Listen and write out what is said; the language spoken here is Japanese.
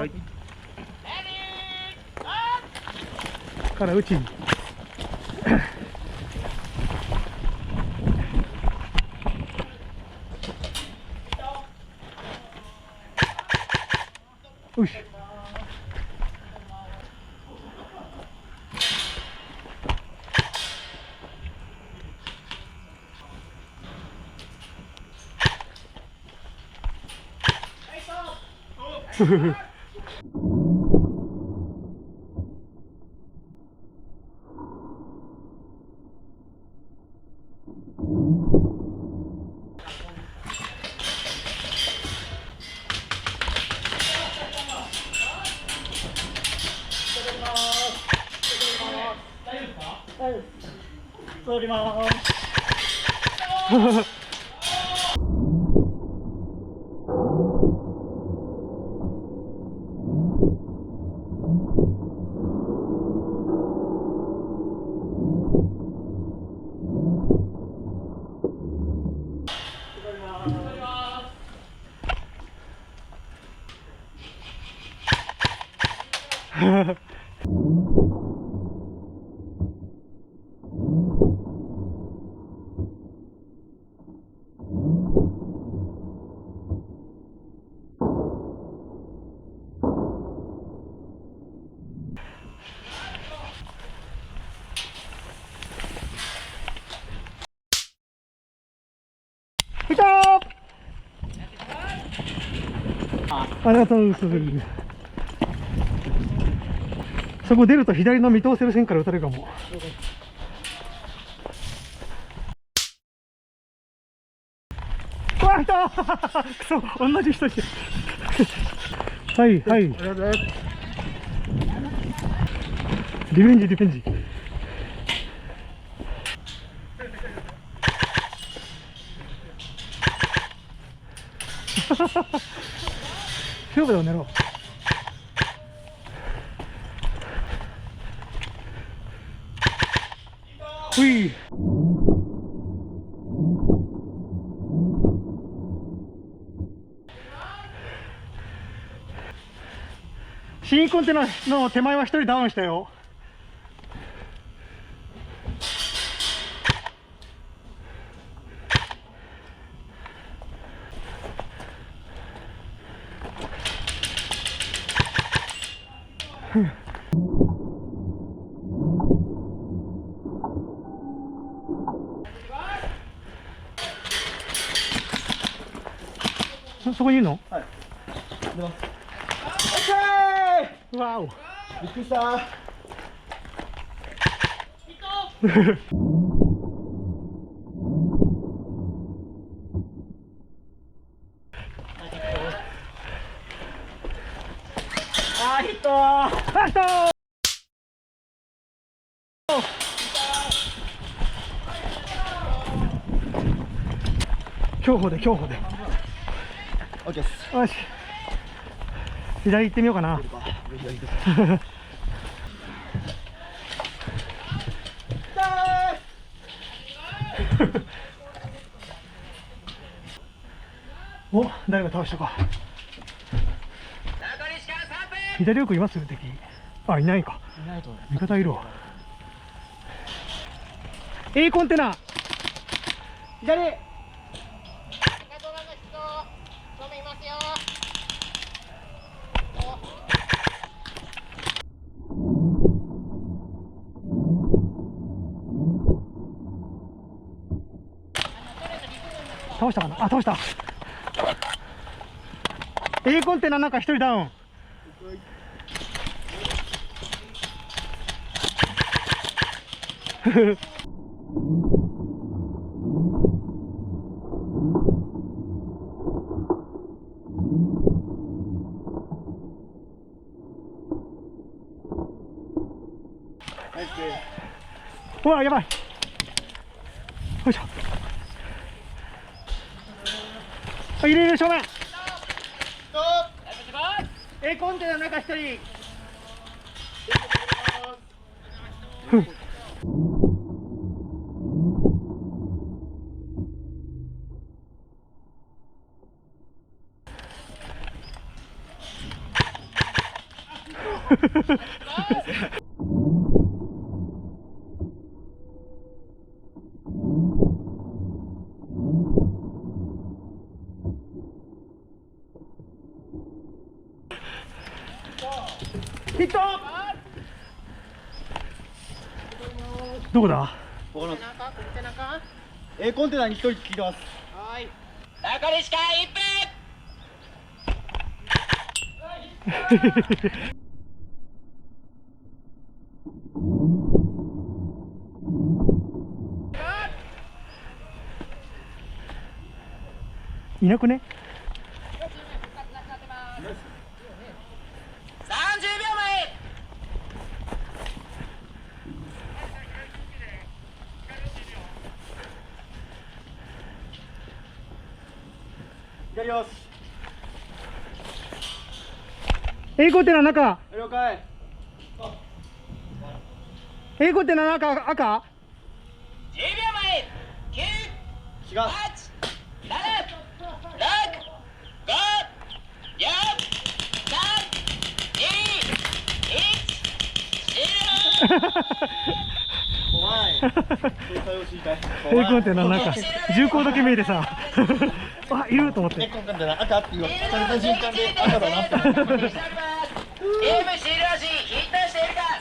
はい。から打ちに。よし。ふふふ。通ります。いたー。ありがとうございます。そこ出ると左の見通せる線から打たれるかも。うわ、来たー。くそ、同じ人に。はいはい。リベンジリベンジ。勝負だよねろ。ほい。新コンテナの手前は一人ダウンしたよ。そこにいるの？はい。出ます。オッケー。わお。びっくりした。あー、ヒットー。あ、ヒットー。競歩で競歩で。オッケーです。よし。左行ってみようかな。お、誰が倒したか。左奥います敵。あ、いないか。味方いるわ。A コンテナ。左。倒したかな。あ、倒した。A コンテナなんか一人ダウン。うわ、やばい。よいしょ。あ、入れる正面。A コンテナの中一人。ヒット。どこだ。ここのAコンテナに1人聞いてます。残り時間1分。いなくね。30秒前。左よし。 A コンテナ中。了解。 A コンテナ中赤。10秒前。9、違う。 8、7、6、5、4、3、2、1、怖い。そう対応していたい。 A コンテナ中。重工だけ見えてさ。あ、いると思って。 A コンテナ赤って言われた瞬間で赤だなって思って。ゲーム終了し、ヒットしているか。